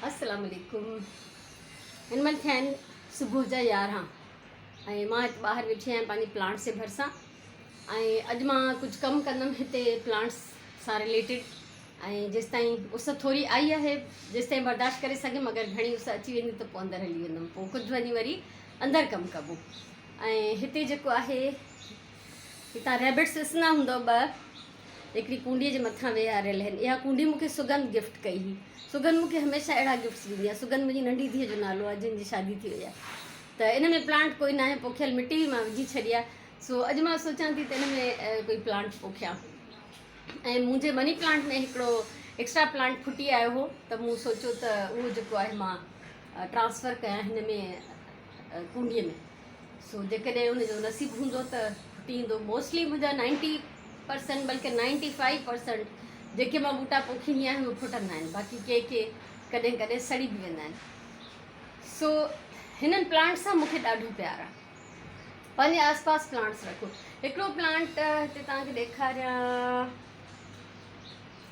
अस्सलाम वालेकुम। हिन महिल थिया आहिनि सुबुह जा 11 ऐं मां हिते ॿाहिरि वेठी आहियां पंहिंजी प्लांट से भरिसां। ऐं अॼु मां कुझु कमु कंदमि हिते प्लांट्स सां रिलेटेड। ऐं जेसिताईं उस थोरी आई आहे जेसिताईं बर्दाश्त करे सघियमि, अगरि घणी उस अची वेंदी त पोइ अंदरि हली वेंदमि, पोइ कुझु वञी वरी अंदरि कमु कबो। ऐं हिते जेको आहे हितां रेबिट्स ॾिसंदा हूंदव हिकिड़ी कूंडीअ जे मथां वेहारियल आहिनि। इहा कूंडी मूंखे सुगंध गिफ्ट कई हुई। सुगंध मूंखे हमेशह अहिड़ा गिफ्ट्स ॾींदी आहे। सुगंध मुंहिंजी नंढी धीअ जो नालो आहे जिन जी शादी थी वई आहे। त इन में प्लांट कोई न आहे, पोखियल मिटी बि मां विझी छॾी आहे। सो अॼु मां सोचां थी त इन में कोई प्लांट पोखियां। ऐं मुंहिंजे मनी प्लांट में हिकिड़ो एक्स्ट्रा प्लांट फुटी आयो हो त मूं सोचियो त उहो जेको आहे मां ट्रांसफ़र कयां हिन में कूंडीअ में। सो जेकॾहिं उनजो नसीबु हूंदो त फुटी ईंदो। मोस्टली मुंहिंजा 90% बल्कि 95% जेके मां ॿूटा पोखींदी आहियां उहे फुटंदा आहिनि। बाक़ी के कॾहिं कॾहिं सड़ी बि वेंदा आहिनि। सो हिननि प्लांट सां मूंखे ॾाढो प्यारु आहे। पंहिंजे आसपास प्लांट्स रखो। हिकिड़ो प्लांट हिते तव्हांखे ॾेखारियां,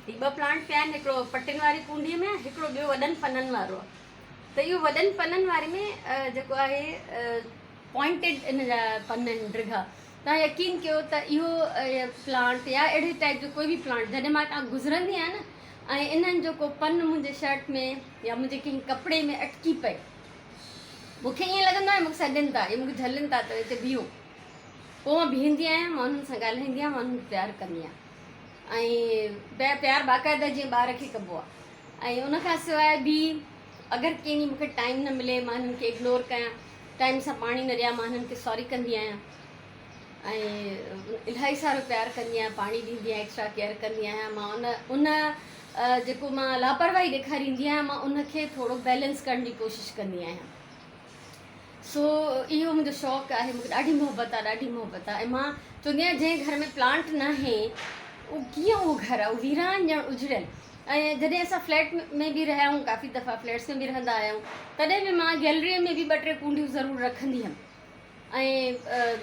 ही 2 प्लांट पिया आहिनि। हिकिड़ो पटिन वारी कूंडीअ में, हिकिड़ो ॿियो वॾनि पननि वारो आहे। त इहो वॾनि पननि वारे में जेको आहे पॉइंटेड इन जा पन आहिनि, ड्रिघा। तव्हां यकीन कयो त इहो प्लांट या अहिड़े टाइप जो कोई बि प्लांट जॾहिं मां हितां गुज़रंदी आहियां न, ऐं इन्हनि जो को पन मुंहिंजे शर्ट में या मुंहिंजे कंहिं कपिड़े में अटकी पए, मूंखे ईअं लॻंदो आहे मूंखे सॾनि था, इहे मूंखे झलनि था त हिते बीहो। पोइ मां बीहंदी आहियां, मां हुननि सां ॻाल्हाईंदी आहियां, मां हुननि प्यारु कंदी आहियां। ऐं प्यारु बाक़ाइदा जीअं ॿार खे कबो आहे। ऐं उनखां सवाइ बि अगरि कंहिं मुखे टाइम न मिले, मां हिननि खे इग्नोर कयां, टाइम सां पाणी न ॾियां, मां हिननि खे सॉरी कंदी आहियां। ऐं इलाही सारो प्यारु कंदी आहियां, पाणी ॾींदी आहियां, एक्स्ट्रा केयर कंदी आहियां। मां उन जेको मां लापरवाही ॾेखारींदी आहियां, मां उनखे थोरो बैलेंस करण जी कोशिशि कंदी आहियां। सो इहो मुंहिंजो शौक़ु आहे। मूंखे ॾाढी मोहबत आहे, ॾाढी मोहबत आहे। ऐं मां चवंदी आहियां जंहिं घर में प्लांट न आहे उहो कीअं उहो घरु आहे, उहो वीरान ॼण उजड़ियल। ऐं जॾहिं असां फ्लैट में बि रहिया आहियूं, काफ़ी दफ़ा फ्लैट्स में बि रहंदा आहियूं, तॾहिं बि मां गैलरीअ में बि 2-3 कूंडियूं ज़रूरु रखंदी हुअमि। ऐं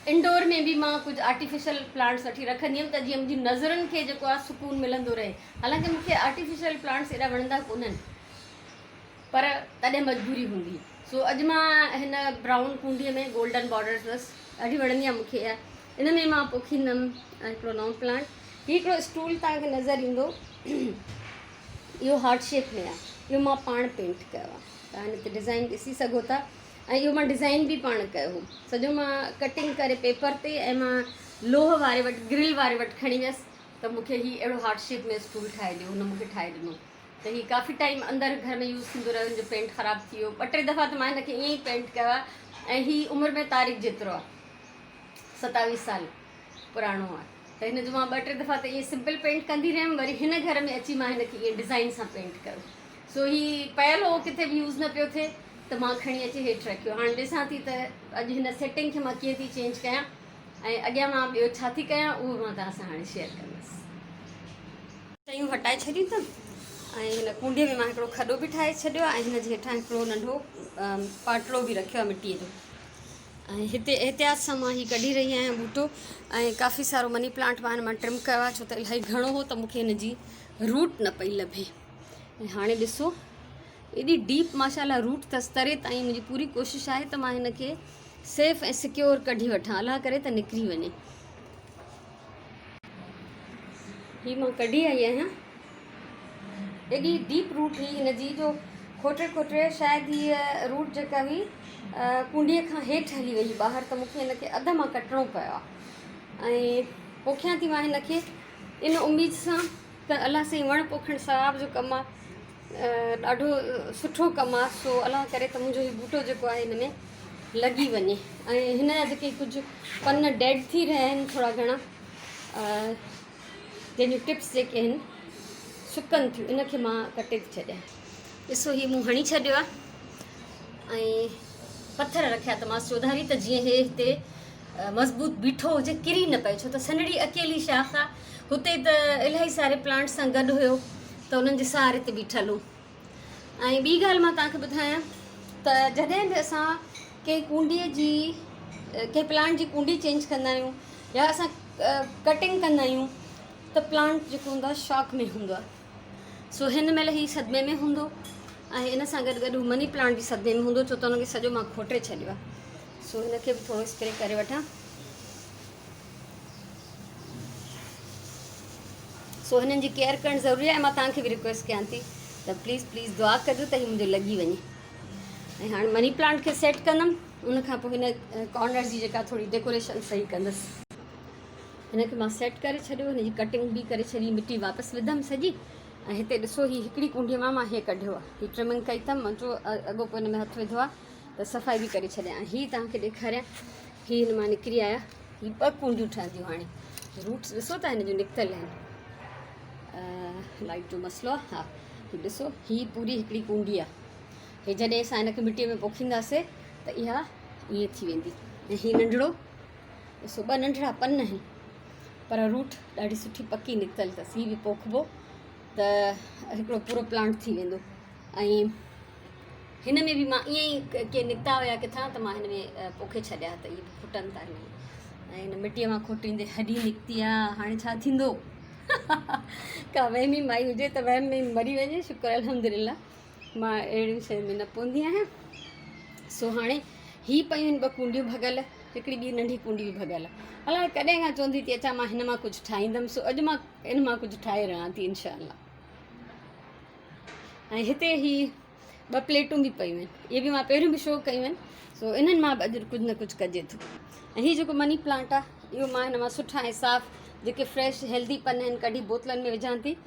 इंडोर में बि मां कुझु आर्टिफिशियल प्लांट्स वठी रखंदी हुअमि त जीअं मुंहिंजी नज़रुनि खे जेको आहे सुकून मिलंदो रहे। हालांकि मूंखे आर्टिफिशियल प्लांट्स एॾा वणंदा कोन्हनि, पर तॾहिं मजबूरी हूंदी। सो अॼु मां हिन ब्राउन कूंडीअ में गोल्डन बॉर्डर्स बसि ॾाढी वणंदी आहे मूंखे इहा। इन में मां पोखींदमि हिकिड़ो नओं प्लांट। हीउ हिकिड़ो स्टूल तव्हांखे नज़र ईंदो, इहो हार्ट शेप में आहे। इहो मां पाण पेंट कयो आहे, तव्हां हिन ते डिज़ाइन ॾिसी सघो था। ऐं इहो मां डिज़ाइन बि पाण कयो हो, सॼो मां कटिंग करे पेपर ते, ऐं मां लोह वारे वटि, ग्रिल वारे वटि खणी वियसि त मूंखे हीउ अहिड़ो हार्ट शेप में स्टूल ठाहे ॾियो। हुन मूंखे ठाहे ॾिनो त हीउ काफ़ी टाइम अंदरि घर में यूज़ थींदो रहियो। हिनजो पेंट ख़राबु थी वियो 2-3 दफ़ा, त मां हिनखे ईअं ई पेंट कयो आहे। ऐं हीउ उमिरि में तारीख़ जेतिरो आहे, 27 साल पुराणो आहे। त हिन जो मां 2-3 दफ़ा त ईअं सिंपल पेंट कंदी रहियमि, वरी हिन घर में अची मां हिनखे ईअं डिज़ाइन सां पेंट कयो। सो हीउ पयल हो, किथे बि यूज़ न पियो थिए, त मां खणी अची हेठि रखियो। हाणे ॾिसां थी त अॼु हिन सेटिंग खे मां कीअं थी चेंज कयां, ऐं अॻियां मां ॿियो छा थी कयां उहो मां तव्हां सां हाणे शेयर कंदसि। शयूं हटाए छॾियूं त, ऐं हिन कूंडीअ में मां हिकिड़ो खॾो बि ठाहे छॾियो आहे, ऐं हिन जे हेठां हिकिड़ो नंढो पाटलो बि रखियो आहे मिटीअ जो। ऐं हिते एहतियात सां मां हीउ कढी रही आहियां ॿूटो। ऐं काफ़ी सारो मनी प्लांट मां हिन मां ट्रिम कयो आहे, छो त इलाही घणो हो त मूंखे हिन जी रूट न पई लभे। ऐं हाणे ॾिसो एॾी डीप माशाल्लाह रूट अथसि, तरे ताईं मुंहिंजी पूरी कोशिशि आहे त मां हिन खे सेफ़ ऐं सिक्योर कढी वठां, अलाह करे त निकिरी वञे। हीअ मां कढी आई आहियां, एॾी डीप रूट हुई हिन जी, जो खोटे शायदि हीअ रूट जेका हुई कूंडीअ खां हेठि हली वई ॿाहिरि, त मूंखे हिन खे अधु मां कटिणो पियो आहे। ऐं पोखियां थी मां हिन खे इन उमेद सां त अलाह साईं वण पोखणु सवाब जो कमु आहे, ॾाढो सुठो कमु आहे। सो अलाह करे त मुंहिंजो हीउ ॿूटो जेको आहे हिन में लॻी वञे। ऐं हिन जा जेके कुझु पन डेड थी रहिया आहिनि थोरा घणा, जंहिंजूं टिप्स जेके आहिनि सुकनि थियूं, इनखे मां कटे थी छॾियां। ॾिसो हीउ मूं हणी छॾियो आहे, ऐं पथर रखिया त मां चौधारी त जीअं हे हिते मज़बूत बीठो हुजे, किरी न पए, छो त सनड़ी अकेली शाख आहे। हुते त इलाही सारे प्लांट सां गॾु हुयो त उन्हनि जे सहारे ते बीठल हो। ऐं ॿी ॻाल्हि मां तव्हांखे ॿुधायां त जॾहिं बि असां कंहिं कूंडीअ जी, कंहिं प्लांट जी कूंडी चेंज कंदा आहियूं, या असां कटिंग कंदा आहियूं, त प्लांट जेको हूंदो आहे शॉक में हूंदो आहे। सो हिन महिल ही सदमे में हूंदो ऐं इन सां गॾु गॾु मनी प्लांट बि सदमे में हूंदो, छो त हुनखे सॼो मां खोटे छॾियो आहे। सो हिनखे बि थोरो स्प्रे करे वठां। सो हिननि जी केयर करणु ज़रूरी आहे। मां तव्हांखे बि रिक्वेस्ट कयां थी त प्लीज़ प्लीज़ दुआ कजो त हीउ मुंहिंजो लॻी वञे। ऐं हाणे मनी प्लांट खे सेट कंदमि, उनखां पोइ हिन कॉर्नर जी जेका थोरी डेकोरेशन सही कंदसि। हिनखे मां सेट करे छॾियो, हिनजी कटिंग बि करे छॾी, मिटी वापसि विधमि सॼी। ऐं हिते ॾिसो हीअ हिकिड़ी कुंडीअ मां हीअ कढियो आहे, हीअ ट्रिमिंग कई अथमि, मुंहिंजो अॻो पोइ हिन में हथु विधो आहे त सफ़ाई बि करे छॾियां। ऐं हीअ तव्हांखे ॾेखारियां, हीअ हिन मां निकिरी आया, हीअ 2 कुंडियूं ठहंदियूं। हाणे रूट्स ॾिसो था हिन जूं निकितल आहिनि, लाइट जो मसइलो आहे। हा हीअ ॾिसो, हीअ पूरी हिकिड़ी कुंडी आहे। हीअ जॾहिं असां हिनखे मिटीअ में पोखींदासीं त इहा ईअं थी वेंदी। ऐं हीअ नंढिड़ो ॾिसो, 2 नंढिड़ा पन आहिनि, पर रूट ॾाढी सुठी पकी निकितल अथसि। हीअ बि पोखिबो त हिकिड़ो पूरो प्लांट थी वेंदो। ऐं हिन में बि मां ईअं ई के निकिता हुया किथां, त मां हिन में पोखे छॾिया, त इहे फुटनि था हिन में। ऐं हिन मिटीअ मां खोटींदे हॾी निकिती आहे। हाणे छा थींदो? का वहमी माई हुजे त वहम में मरी वञे, शुक्र अल्हम्दुलिल्लाह मां अहिड़ियूं शयुनि में न पवंदी आहियां। सो हाणे हीअ पयूं आहिनि 2 कुंडियूं भॻल, हिकिड़ी ॿी नंढी कुंडी बि भॻल आहे। अलाए कॾहिं खां चवंदी थी अचां मां हिन मां कुझु ठाहींदमि। सो अॼु मां इन मां कुझु ठाहे रहां थी इंशाअल्लाह। ऐं हिते ही 2 प्लेटूं बि पयूं आहिनि, इहे बि मां पहिरियों बि शो कयूं आहिनि। सो इन्हनि मां बि अॼु कुझु न कुझु कजे थो। ऐं हीअ जेको मनी प्लांट आहे, इहो मां हिन मां सुठा ऐं साफ़ु जेके फ्रेश हेल्दी पन आहिनि कढी बोतलनि में विझां थी।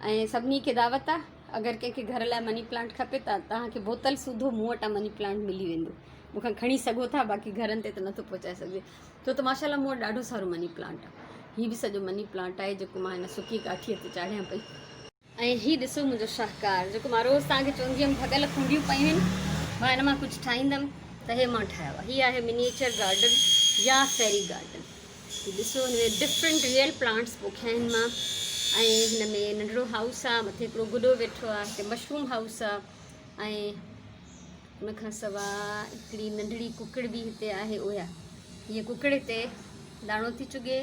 ऐं सभिनी खे दावत आहे, अगरि कंहिंखे घर लाइ मनी प्लांट खपे त तव्हांखे बोतल सूधो मूं वटां मनी प्लांट मिली वेंदो। मूंखां खणी सघो था, बाक़ी घरनि ते त नथो पहुचाए सघिजे, छो त माशाल्लाह मूं वटि ॾाढो सारो मनी प्लांट आहे। हीअ बि सॼो मनी प्लांट आहे जेको मां हिन सुकी काठीअ ते चाढ़ियां पई। ऐं हीअ ॾिसो मुंहिंजो शाहकार, जेको मां रोज़ु तव्हांखे चवंदी हुअमि भॻल कुंडियूं पयूं आहिनि, मां हिन मां कुझु ठाहींदमि त हे मां ठाहियो आहे। हीअ आहे मिनिएचर गार्डन या फेरी गार्डन। हीअ ॾिसो, हिन में डिफरेंट रियल प्लांट्स पोखिया आहिनि मां। ऐं हिन में नंढिड़ो हाउस आहे, मथे हिकिड़ो गुॾो वेठो आहे, हिते मशरूम हाउस आहे। ऐं उनखां सवाइ हिकिड़ी नंढड़ी कुकड़ बि हिते आहे। ओया हीअ कुकड़ हिते दाणो थी चुगे।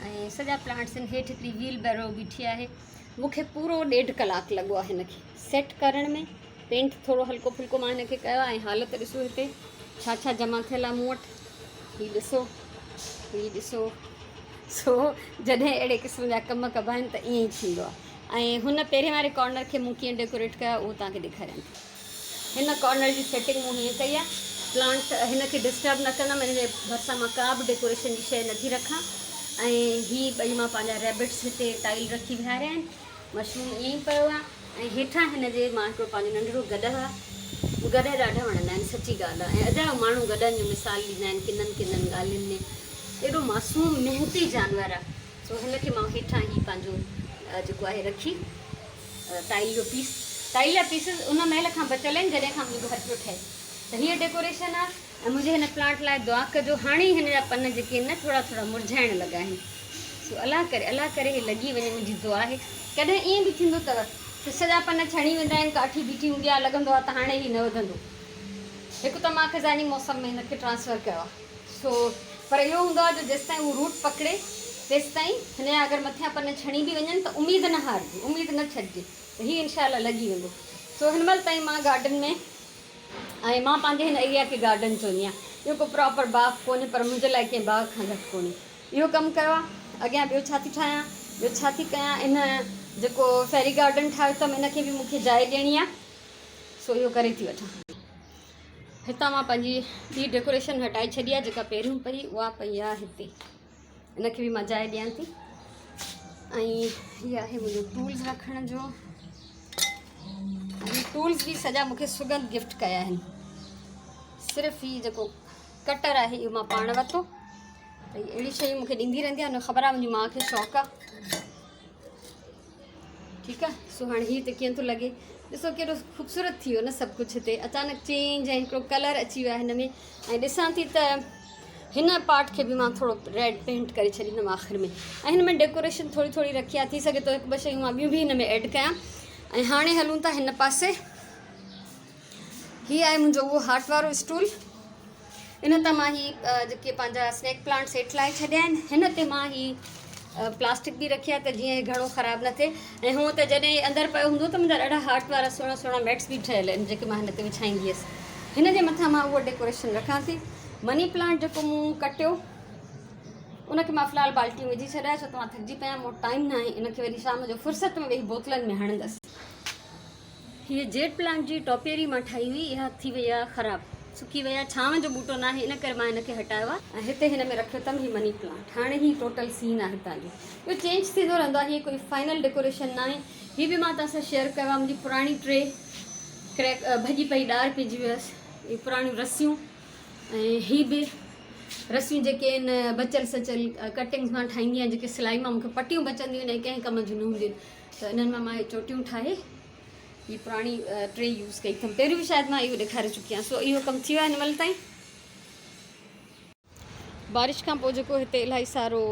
ऐं सॼा प्लांट्स आहिनि। हेठि हिकिड़ी व्हील बैरो बीठी आहे। मूंखे पूरो 1.5 कलाकु लॻो आहे हिनखे सेट करण में। पेंट थोरो हल्को फुल्को मां हिनखे कयो आहे। ऐं हालत ॾिसो हिते छा छा जमा थियल आहे मूं वटि। हीअ ॾिसो, हीअ ॾिसो। सो जॾहिं अहिड़े क़िस्म जा कम कबा आहिनि त ईअं ई थींदो आहे। ऐं हुन पहिरें वारे कॉर्नर खे मूं कीअं डेकोरेट कयो उहो तव्हांखे ॾेखारियां थी। हिन कॉर्नर जी सेटिंग मूं हीअं कई आहे, प्लांट हिनखे डिस्टर्ब न कंदमि, हिन जे भरिसां मां का बि डेकोरेशन जी शइ नथी रखां। ऐं हीअ 2 मां पंहिंजा रेबिट्स हिते टाइल रखी विहारिया आहिनि। मशरूम ईअं ई पियो आहे। ऐं हेठां हिन जे मां हिकिड़ो पंहिंजो नंढिड़ो गॾ आहे। गॾ ॾाढा वणंदा आहिनि, सची ॻाल्हि आहे। ऐं अॼु माण्हू गॾनि जो मिसाल ॾींदा आहिनि किननि किननि ॻाल्हियुनि में। एॾो मासूम मेहनती जानवर आहे। सो हिनखे मां हेठां ई पंहिंजो जेको आहे रखी टाइल जो पीस, टाइल जा पीसिस उन महिल खां बचियल आहिनि जॾहिं खां मुंहिंजो घर पियो ठहे। त हीअ डेकोरेशन आहे। ऐं मुंहिंजे हिन प्लांट लाइ दुआ कजो। हाणे हिन जा पन जेके आहिनि न थोरा थोरा मुरझाइण लॻा आहिनि। सो अलाह करे हे लॻी वञे, मुंहिंजी दुआ आहे। कॾहिं ईअं बि थींदो अथव त सॼा पन छणी वेंदा आहिनि, काठी बीठी हूंदी आहे, लॻंदो आहे त हाणे ई न वधंदो। हिकु त मां ख़ज़ानी मौसम में हिनखे ट्रांसफ़र कयो आहे। सो पर इहो हूंदो आहे जो जेसिताईं उहो रूट पकिड़े तेसिताईं हिन जा अगरि मथियां पन छणी बि वञनि त उमेदु न हारिजे, उमेदु न छॾिजे, त हीअ इनशाला लॻी वेंदो। सो हिन महिल ताईं मां गार्डन में, ऐं मां पंहिंजे हिन एरिया खे गार्डन चवंदी आहियां। इहो को प्रॉपर बाग़ कोन्हे, पर मुंहिंजे लाइ कंहिं बाग़ खां घटि कोन्हे। इहो कमु कयो आहे। अॻियां ॿियो छा थी ठाहियां, ॿियो छा थी कयां। इन जेको फेरी गार्डन ठाहियो अथमि इनखे बि मूंखे जाइ ॾियणी आहे। सो इहो करे थी वठां। हितां मां पंहिंजी ॿी डेकोरेशन हटाए छॾी आहे, जेका पहिरियों पई उहा पई आहे हिते। इनखे बि मां जाइ ॾियां थी। ऐं हीअ आहे मुंहिंजो टूल्स रखण जो। ऐं टूल्स बि सॼा मूंखे सुगंध गिफ्ट कया आहिनि। सिर्फ़ु हीअ जेको कटर आहे इहो मां पाण वरितो। त हीअ अहिड़ी शयूं मूंखे ॾींदी रहंदी आहे, हुन ख़बर आहे मुंहिंजी माउ खे शौक़ु आहे। ठीकु आहे। सो हाणे हीअ त कीअं थो लॻे, ॾिसो केॾो ख़ूबसूरत थी वियो न सभु कुझु। हिते अचानक चेंज ऐं हिकिड़ो कलर अची वियो आहे हिन में। ऐं ॾिसां थी त हिन पार्ट खे बि मां थोरो रेड पेंट करे छॾींदमि आख़िर में। ऐं हिन में डेकोरेशन थोरी थोरी रखी आहे, थी सघे थो 1-2 शयूं मां ॿियूं बि हिन में ऐड कयां। ऐं हाणे हलूं था हिन पासे। हीअ आहे मुंहिंजो उहो हार्ट वारो स्टूल। इन तां मां जेके पंहिंजा स्नैक प्लांट्स हेठि लाहे छॾिया आहिनि, हिन ते मां प्लास्टिक बि रखी आहे त जीअं घणो ख़राबु न थिए। ऐं हूअं त जॾहिं अंदरि पियो हूंदो त मुंहिंजा ॾाढा हार्ट वारा सुहिणा सुहिणा मैट्स बि ठहियल आहिनि जेके मां हिन ते विछाईंदी हुअसि। हिन जे मथां मां उहो डेकोरेशन रखां थी। मनी प्लांट जेको मूं कटियो उनखे मां फ़िलहालु बाल्टी में विझी छॾिया, छो त मां थकिजी पिया, मूं टाइम न आहे। इनखे वरी शाम जो फ़ुर्सत में वेही बोतलनि में हणंदसि। हीअ जेड प्लांट जी टॉपियरी मां ठाही हुई, इहा थी वई आहे ख़राबु, सुकी वई आहे, छांव जो बूटो न आहे, इन करे मां हिनखे हटायो आहे। ऐं हिते हिन में रखियो अथमि हीअ मनी प्लांट। हाणे ही टोटल सीन आहे हितां जो। इहो चेंज थींदो रहंदो आहे, हीअ कोई फाइनल डेकोरेशन न आहे। हीअ बि मां तव्हां सां शेयर कयो आहे, मुंहिंजी पुराणी ट्रे क्रैक भॼी पई, ॾार पइजी वियसि, इहे पुराणियूं रसियूं। ऐं हीअ बि रसियूं जेके आहिनि बचियल सचियल कटिंग्स मां ठाहींदी आहियां, जेके सिलाई मां मूंखे पटियूं बचंदियूं आहिनि ऐं कंहिं कम जूं न हूंदियूं आहिनि, त इन्हनि मां इहे चोटियूं ठाहे हीअ पुराणी ट्रे यूज़ कई अथमि। पहिरियों बि शायदि मां इहो ॾेखारे चुकी आहियां। सो इहो कमु थी वियो आहे हिन महिल ताईं। बारिश खां पोइ जेको हिते इलाही सारो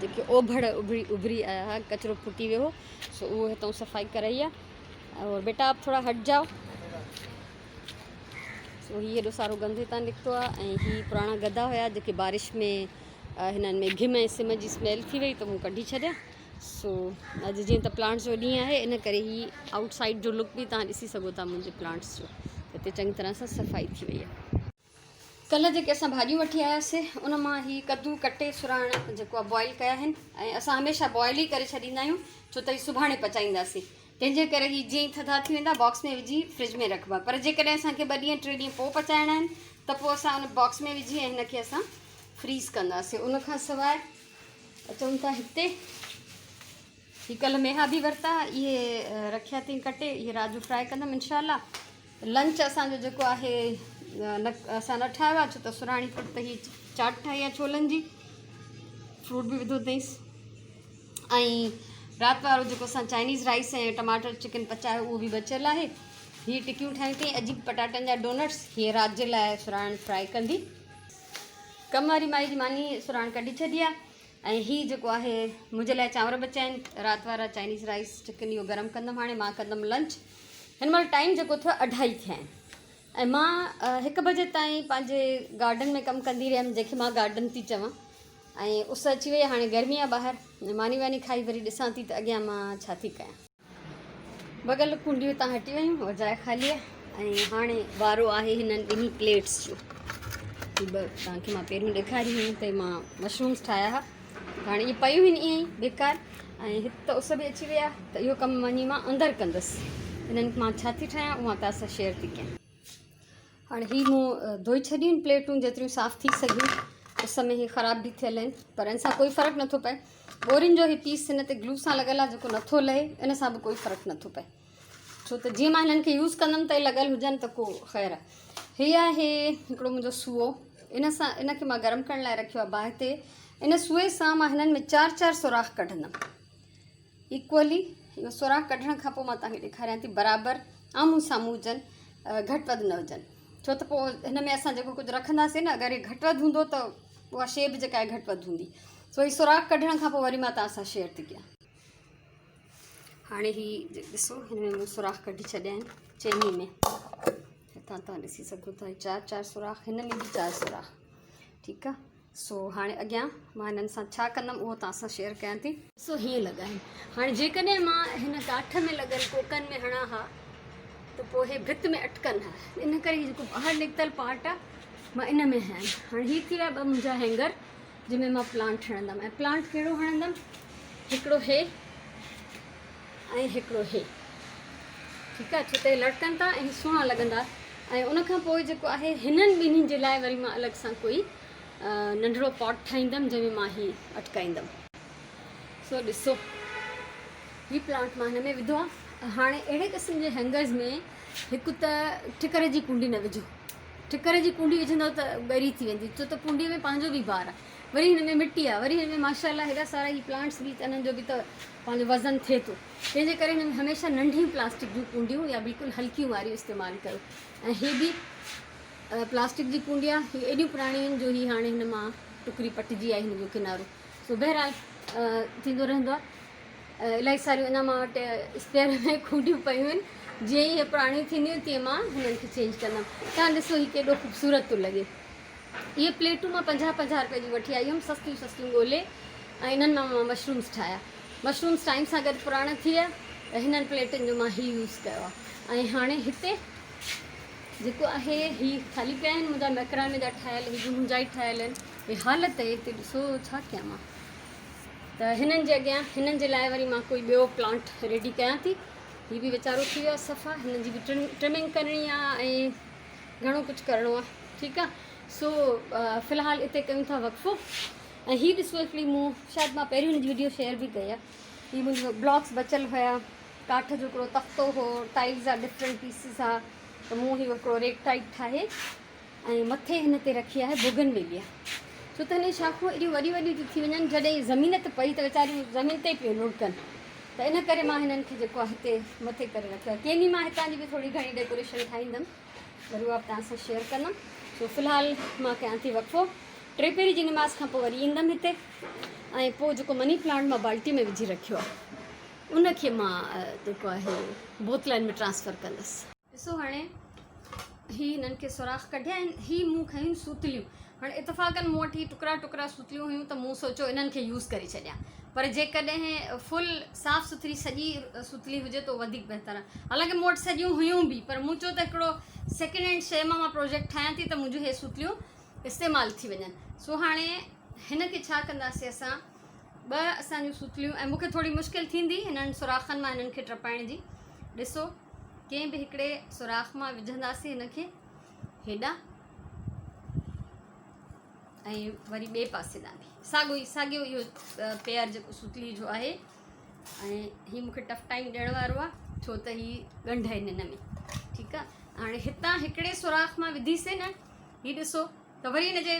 जेके ओभड़ उभरी आया हुआ, कचिरो फुटी वियो हो, सो उहो हितां सफ़ाई कराई आहे। और बेटा आप थोड़ा हट जाओ। सो हीअ एॾो सारो गंद हितां निकितो आहे। ऐं हीअ पुराणा गदा हुया जेके बारिश में हिननि में घिम ऐं सिम जी स्मेल थी वई, त मूं कढी छॾिया। सो अॼु जीअं त प्लांट्स जो ॾींहुं आहे, इन करे ही आउटसाइड जो लुक बि तव्हां ॾिसी सघो था मुंहिंजे प्लांट्स जो। हिते चङी तरह सां सफ़ाई थी वई आहे। कल्ह जेके असां भाॼियूं वठी आयासीं उन मां ही कद्दू कटे सुराइण जेको आहे बॉइल कया आहिनि। ऐं असां हमेशह बॉइल ई करे छॾींदा आहियूं, छो त ही सुभाणे पचाईंदासीं। तंहिंजे करे ही जीअं ई थधा थी वेंदा बॉक्स में विझी फ्रिज में रखिबा। पर जेकॾहिं असांखे 2 ॾींहं 3 ॾींहं पोइ पचाइणा आहिनि त पोइ असां उन बॉक्स में विझी ऐं हिनखे असां फ्रीज़ कंदासीं। उनखां सवाइ अचूं था हिते, ही कल्ह मेहा बि वरिता, इहे रखिया अथई कटे, इहे राति जो फ्राए कंदमि इंशाल्लाह। लंच असांजो जेको आहे असां न ठाहियो आहे, छो त सुराणी पुट त ही चाट ठाही आहे छोलनि जी, फ्रूट बि विधो अथईंसि। ऐं राति वारो जेको असां चाइनीज़ राइस ऐं टमाटर चिकन पचायो उहो बि बचियल आहे। हीअ टिकियूं ठाहियूं अथई अजीब पटाटनि जा डोनट्स, हीअ राति जे लाइ सुराण फ्राए कंदी। कम वारी माई जी मानी सुराण कढी छॾी आहे। ऐं हीअ जेको आहे मुंहिंजे लाइ चांवर बचिया आहिनि, राति वारा चाइनीज़ राइस चिकन इहो गरम कंदमि। हाणे मां कंदमि लंच। हिन महिल टाइम जेको थियो 2:30 थिया आहिनि ऐं मां 1 बजे ताईं पंहिंजे गार्डन में कमु कंदी रहियमि, जंहिंखे मां गार्डन थी चवां। ऐं उस अची वई आहे, हाणे गर्मी आहे ॿाहिरि, मानी वानी खाई वरी ॾिसां थी त अॻियां मां छा थी कयां। बग़ल कुंडियूं हितां हटी वियूं और जाइ ख़ाली आहे। ऐं हाणे वारो आहे हिननि ॿिन्ही प्लेट्स जो। तव्हांखे मां पहिरियों ॾेखारी हुई त मां मशरूम्स ठाहिया हुआ, हाणे इहे पयूं आहिनि ईअं ई बेकार। ऐं हिते त उस बि अची वई आहे, त इहो कमु वञी मां अंदरि कंदसि। हिननि मां छा थी ठाहियां उहा तव्हां सां शेयर थी कयां। हाणे ही मूं धोई छॾियूं आहिनि प्लेटूं जेतिरियूं साफ़ु थी सघियूं। उस में ही ख़राब बि थियल आहिनि, पर इन सां कोई फ़र्क़ु नथो पए। बोरिन जो ही पीस हिन ते ग्लू सां लॻल आहे जेको नथो लहे, इन सां बि कोई फ़र्क़ु नथो पए, छो त जीअं मां हिननि खे यूज़ कंदमि त लॻल हुजनि त को ख़ैरु आहे। हीअ आहे हिकिड़ो मुंहिंजो सूओ, इनखे मां गरम करण लाइ रखियो आहे बाहि ते। इन सूए सां मां हिननि में 4-4 सुराख कढंदमि इक्वली। इहो सुराख कढण खां पोइ मां तव्हांखे ॾेखारियां थी बराबरि आम्हूं साम्हूं हुजनि, घटि वधि न हुजनि, छो त पोइ हिन में असां जेको कुझु रखंदासीं न, अगरि घटि वधि हूंदो त उहा शेप जेका आहे घटि वधि हूंदी। सो ही सुराख कढण खां पोइ वरी मां तव्हां सां शेयर थी कयां। हाणे ही ॾिसो, हिन में मूं सुराख कढी छॾिया आहिनि चैनी में, हितां तव्हां ॾिसी सघो था 4-4 सुराख, हिन में बि 4 सुराख, ठीकु आहे। सो हाणे अॻियां मां हिननि सां छा कंदमि उहो तव्हां सां शेयर कयां थी। सो हीअं लॻा आहिनि। हाणे जेकॾहिं मां हिन काठ में लॻल कोकनि में हणा हा त पोइ हे भित में अटकनि हा, इन करे जेको ॿाहिरि निकितल पार्ट आहे मां इन में हयां। हाणे हीअ थी विया 2 मुंहिंजा हैंगर जंहिंमें मां प्लांट हणंदमि। ऐं प्लांट कहिड़ो हणंदमि, हिकिड़ो हे ऐं हिकिड़ो हे, ठीकु आहे, छो त हे लटकनि था ऐं सुहिणा लॻंदा। ऐं उनखां पोइ जेको आहे हिननि ॿिन्हिनि जे लाइ वरी मां अलॻि सां कोई नंढिड़ो पॉट ठाहींदमि जंहिंमें मां ही अटकाईंदमि। सो ॾिसो, हीअ प्लांट मां हिन में विधो आहे। हाणे अहिड़े क़िस्म जे हैंगर्स में हिकु त ठिकर जी कुंडी न विझो, ठिकर जी कुंडी विझंदव त ॻरी थी वेंदी, छो त कुंडीअ में पंहिंजो बि भार आहे, वरी हिन में मिटी आहे, वरी हिन में माशाल्लाह हेॾा सारा ही प्लांट्स बि, हिननि जो बि त पंहिंजो वज़न थिए थो। तंहिंजे करे हिन में हमेशह नंढियूं प्लास्टिक जूं कुंडियूं या बिल्कुलु हल्कियूं वारियूं इस्तेमालु कयो। ऐं हे बि प्लास्टिक जी कुंडी आहे, हीअ एॾियूं पुराणियूं आहिनि जो ही हाणे हिन मां टुकड़ी पटिजी आहे हिन जो किनारो। सो बहरहाल थींदो रहंदो आहे। इलाही सारियूं अञा मां वटि स्पेयर में कुंडियूं पयूं आहिनि, जीअं ई इहे पुराणियूं थींदियूं तीअं मां हिननि खे चेंज कंदमि। तव्हां ॾिसो हीअ केॾो ख़ूबसूरत थो लॻे। इहे प्लेटूं मां 50-50 रुपए जी वठी आई हुअमि, सस्तियूं ॻोल्हे। ऐं इन्हनि मां मां मशरूम्स ठाहिया। मशरूम्स टाइम सां गॾु पुराणा थी विया त हिननि प्लेटुनि जो मां हीउ यूज़ कयो आहे। ऐं हाणे हिते जेको आहे हीउ ख़ाली पिया आहिनि मुंहिंजा मैक्राने जा ठहियल, हीअ बि मुंहिंजा ई ठहियल आहिनि। हीअ हालत आहे हिते, ॾिसो छा कयां मां। त हिननि जे अॻियां हिननि जे लाइ वरी मां कोई ॿियो प्लांट रेडी कयां थी। हीअ बि वीचारो थी वियो आहे सफ़ा, हिननि जी बि ट्रिमिंग करणी आहे ऐं घणो कुझु करिणो आहे। ठीकु आहे। सो फ़िलहालु हिते कयूं था वक़फ़ो। ऐं हीअ ॾिसो हिकिड़ी मूं शायदि मां पहिरियों हिनजी वीडियो शेयर बि कई आहे। हीअ मुंहिंजो ब्लॉक्स बचियल हुया, काठ जो हिकिड़ो तख़्तो हो, टाइल्स जा डिफरेंट पीसिस आहे, त मूं हीअ हिकिड़ो रेक टाइप ठाहे ऐं मथे हिन ते रखी आहे बोगनवेलिया। छो त हिन शाखूं एॾियूं वॾियूं वॾियूं थी थी वञनि, जॾहिं ज़मीन ते पई त वीचारियूं ज़मीन ते पियूं लुढ़कनि, त इन करे मां हिननि खे जेको आहे हिते मथे करे रखियो आहे। कंहिं ॾींहुं मां हितां जी बि थोरी घणी डेकोरेशन ठाहींदमि, वरी उहा तव्हां सां शेयर कंदमि। सो फ़िलहालु मां कयां थी वक़फ़ो। टे पहिरीं जी निमाज़ खां पोइ वरी ईंदमि हिते, ऐं पोइ जेको मनी प्लांट मां बाल्टी में विझी रखियो आहे उनखे मां जेको आहे बोतलनि में ट्रांसफ़र कंदसि। ॾिसो हाणे हीअ हिननि खे सुराख कढिया आहिनि। हीअ मूं खयूं सूतलियूं। हाणे इतफ़ाक़नि मूं वटि हीअ टुकड़ा टुकड़ा सूतलियूं हुयूं त मूं सोचियो इन्हनि खे यूज़ करे छॾियां, पर जेकॾहिं फुल साफ़ सुथरी सॼी सूतली हुजे त वधीक बहितर आहे। हालांकि मूं वटि सॼियूं हुयूं बि, पर मूं चयो त हिकिड़ो सेकेंड हैंड शइ मां प्रोजेक्ट ठाहियां थी त मुंहिंजूं इहे सूतलियूं इस्तेमालु थी वञनि। सो हाणे हिन खे छा कंदासीं असां, ॿ असांजूं सूतलियूं, ऐं मूंखे थोरी मुश्किल थींदी हिननि सुराखनि मां हिननि खे टपाइण जी। ॾिसो कंहिं बि हिकिड़े सुराख मां विझंदासीं हिनखे हेॾां, ऐं वरी ॿिए पासे ॾांहुं बि साॻियो इहो पेयर जेको सूतली जो आहे। ऐं हीअ मूंखे टफ टाइम ॾियण वारो आहे छो त हीअ ॻंढ आहिनि हिन में। ठीकु आहे। हाणे हितां हिकिड़े सुराख मां विधीसीं न, हीअ ॾिसो त वरी हिन जे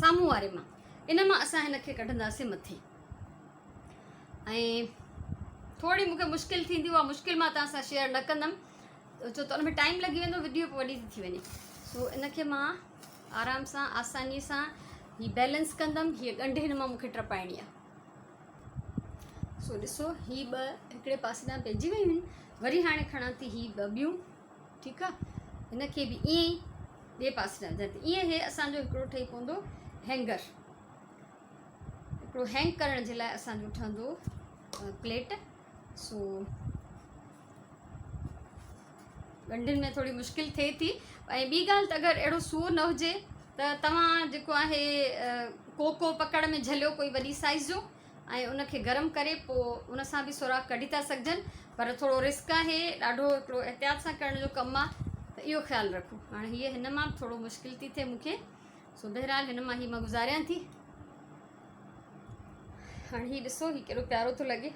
साम्हूं वारे मां इन मां असां हिनखे कढंदासीं मथे। ऐं थोरी मूंखे मुश्किल थींदी, उहा मुश्किल मां तव्हां सां शेयर न कंदमि छो त उन में टाइम लॻी वेंदो, वीडियो वॾी थी वञे। सो इनखे मां आराम सां आसानीअ सां हीअ बैलेंस कंदमि। हीअ ॻंढ हिन मां मूंखे टपाइणी आहे। सो ॾिसो हीअ ॿ हिकिड़े पासे ॾांहुं पइजी वियूं आहिनि। वरी हाणे खणां थी हीअ ॿ ॿियूं। ठीकु आहे। हिनखे बि ईअं ई ॿिए पासे ॾांहुं विझां थी। ईअं इहे असांजो हिकिड़ो ठही पवंदो हैंगर, हिकिड़ो हैंग करण जे लाइ असांजो ठहंदो प्लेट। सो ॻंढियुनि में थोरी मुश्किल थिए थी। ऐं ॿी ॻाल्हि त अगरि अहिड़ो सूर न हुजे त तव्हां जेको आहे कोको पकड़ में झलियो कोई वॾी साइज़ जो, ऐं उनखे गरम करे पोइ उन सां बि सुराख कढी था सघजनि, पर थोरो रिस्क आहे, ॾाढो हिकिड़ो एहतियात सां करण जो कमु आहे, त इहो ख़्यालु रखो। हाणे हीअ हिन मां थोरो मुश्किल थी थिए मूंखे। सो बहरहाल हिन मां हीअ मां गुज़ारियां थी। हाणे हीअ ॾिसो हीअ केॾो प्यारो थो लॻे।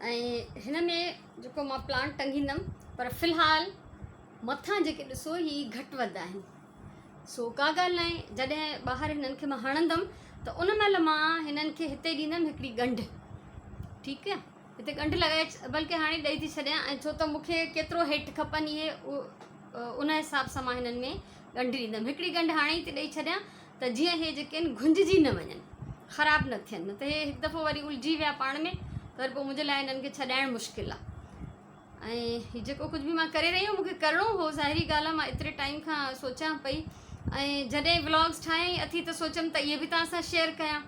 ऐं हिन में जेको मां प्लांट टंगींदमि, पर फ़िलहालु मथां जेके ॾिसो हीअ घटि वधि आहिनि। सो का ॻाल्हि न आहे, जॾहिं ॿाहिरि हिननि खे मां हणंदमि त उन महिल मां हिननि खे हिते ॾींदमि हिकिड़ी ॻंढ। ठीकु आहे। हिते ॻंढ लॻाए बल्कि हाणे ॾेई थी छॾियां, ऐं छो त मूंखे केतिरो हेठि खपनि इहे उन हिसाब सां मां हिननि में ॻंढ ॾींदमि। हिकिड़ी ॻंढ हाणे ई थी ॾेई छॾियां त जीअं इहे जेके आहिनि घुंझजी न वञनि, ख़राबु न थियनि, न त इहे हिकु दफ़ो वरी उलझी विया पाण में त वरी पोइ मुंहिंजे लाइ हिननि खे छॾाइणु मुश्किल आहे। ऐं हीअ जेको कुझु बि मां करे रही आहियां मूंखे करिणो हो, ज़ाहिरी ॻाल्हि आहे, मां एतिरे टाइम खां सोचां पई, ऐं जॾहिं व्लॉग्स ठाहिया ई अथी त सोचियमि त इहे बि तव्हां सां शेयर कयां।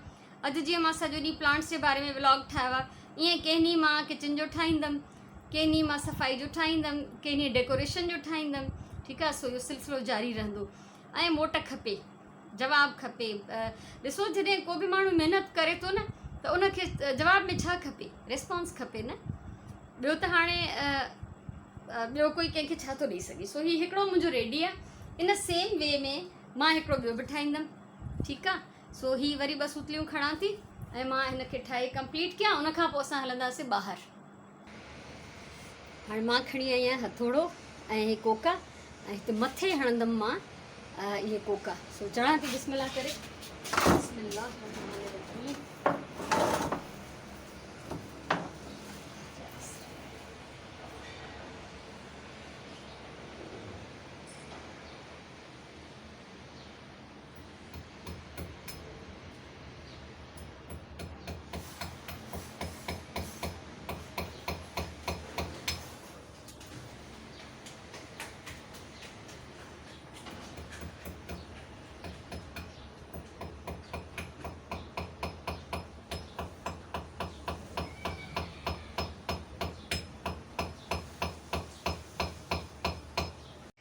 अॼु जीअं मां सॼो ॾींहुं प्लांट्स जे बारे में व्लॉग ठाहियो आहे, ईअं कंहिं ॾींहुं मां किचन जो ठाहींदमि, कंहिं ॾींहुं मां सफ़ाई जो ठाहींदमि, कंहिं ॾींहुं डेकोरेशन जो ठाहींदमि। ठीकु आहे। सो इहो सिलसिलो जारी रहंदो। ऐं मोट खपे, जवाबु खपे। ॾिसो जॾहिं को बि माण्हू महिनत करे थो न त उनखे जवाब में छा खपे, रिस्पॉन्स खपे न। ॿियो त हाणे ॿियो कोई कंहिंखे छा थो ॾेई सघे। सो हीउ हिकिड़ो मुंहिंजो रेडी आहे। इन सेम वे में मां हिकिड़ो ॿियो बि ठाहींदमि। ठीकु आहे। सो हीअ वरी ॿ सूतलियूं खणां थी ऐं मां हिनखे ठाहे कंप्लीट कयां, उनखां पोइ असां हलंदासीं ॿाहिरि। हाणे मां खणी आई आहियां हथोड़ो ऐं इहे कोका, ऐं हिते मथे हणंदमि मां इहे कोका। सो चढ़ां थी बिस्मिल्लाह करे। बिस्मिल्लाह।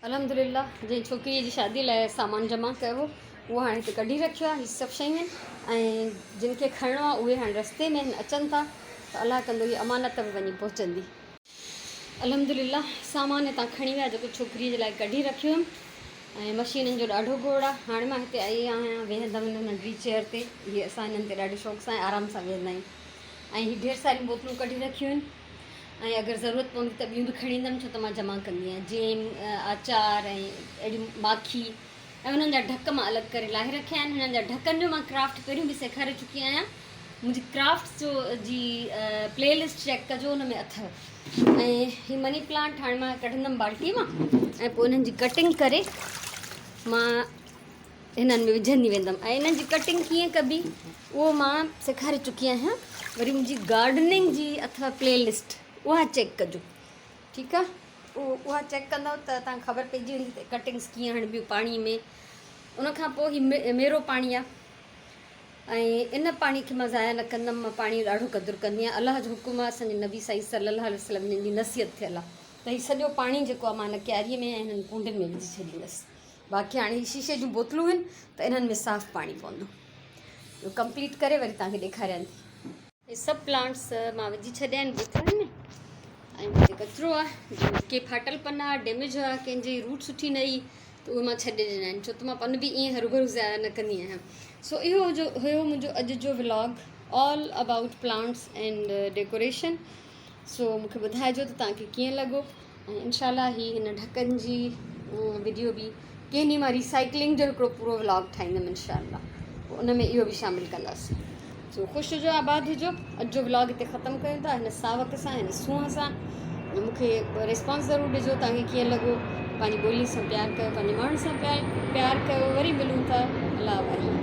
अल्हम्दुलिल्लाह जंहिं छोकिरीअ जी शादी लाइ सामान जमा कयो हो उहो हाणे हिते कढी रखियो आहे। हीअ सभु शयूं आहिनि ऐं जिन खे खणणो आहे उहे हाणे रस्ते में आहिनि, अचनि था त अलाह कंदो हीअ अमानत बि वञी पहुचंदी। अल्हम्दुलिल्लाह सामान हितां खणी विया जेको छोकिरीअ जे लाइ कढी रखियो हुयमि ऐं मशीननि जो ॾाढो गोड़ आहे। हाणे मां हिते आई आहियां, वेहंदमि हिन नंढड़ी चेयर ते। हीअ असां हिननि ते ॾाढे शौक़ु सां ऐं आराम सां वेहंदा आहियूं ऐं हीअ ढेर सारियूं बोतलूं कढी रखियूं आहिनि ऐं अगरि ज़रूरत पवंदी त ॿियूं बि खणी ईंदमि छो त मां जमा कंदी आहियां। जेम आचार ऐं अहिड़ी माखी ऐं उन्हनि जा ढक मां अलॻि करे लाहे रखिया आहिनि। हिननि जा ढकनि जो मां क्राफ्ट पहिरियों बि सेखारे चुकी आहियां। मुंहिंजी क्राफ्ट जो जी प्लेलिस्ट चेक कजो, हुन में अथव। ऐं हीअ मनी प्लांट हाणे मां कढंदमि बाल्टीअ मां ऐं पोइ हिननि जी कटिंग करे मां हिननि में विझंदी वेंदमि ऐं हिननि जी कटिंग कीअं कबी उहो मां सेखारे चुकी आहियां। वरी मुंहिंजी गार्डनिंग जी अथव प्लेलिस्ट, उहा चेक कजो, ठीकु आहे। उहा चेक कंदव त तव्हांखे ख़बर पइजी वेंदी त कटिंग्स कीअं हणिबियूं पाणीअ में। उनखां पोइ हीअ मेरो पाणी आहे ऐं इन पाणी खे मां ज़ाया न कंदमि। मां पाणी ॾाढो क़दुरु कंदी आहियां। अलाह जो हुकुम आहे, असांजे नबी साईं सल्लल्लाहु अलैहि वसल्लम जी नसीहत थियल आहे त हीअ सॼो पाणी जेको आहे मां हिन क्यारीअ में ऐं हिननि कुंडनि में विझी छॾींदसि। बाक़ी हाणे हीअ शीशे जूं बोतलूं आहिनि त इन्हनि में साफ़ु पाणी पवंदो। इहो कंप्लीट करे वरी तव्हांखे ॾेखारियां थी। हे सभु प्लांट्स मां विझी छॾिया आहिनि बोतलुनि में ऐं हिते कचिरो आहे, के फाटल पन आहे, डैमेज आहे, कंहिंजी रूट सुठी न आई त उहे मां छॾे ॾिना आहिनि छो त मां पन बि ईअं हरूभरू ज़ाया न कंदी आहियां। सो इहो जो हुयो मुंहिंजो अॼु जो vlog all about plants and decoration. So मूंखे ॿुधाइजो त तव्हांखे कीअं लॻो ऐं इनशाला ही हिन ढकनि जी वीडियो बि कंहिं ॾींहुं मां रिसाइकलिंग जो हिकिड़ो पूरो व्लॉग ठाहींदमि इनशाला, पोइ उन में इहो बि शामिलु कंदासीं। सो ख़ुशि हुजो, आबाद हुजो। अॼु जो व्लॉग हिते ख़तमु कयूं था हिन सावक सां, हिन सूंहं सां। मूंखे रिस्पॉन्स ज़रूरु ॾिजो तव्हांखे कीअं लॻो। पंहिंजी ॿोली सां प्यारु कयो, पंहिंजे माण्हुनि सां प्यारु कयो। वरी मिलूं था। अलाह वारी।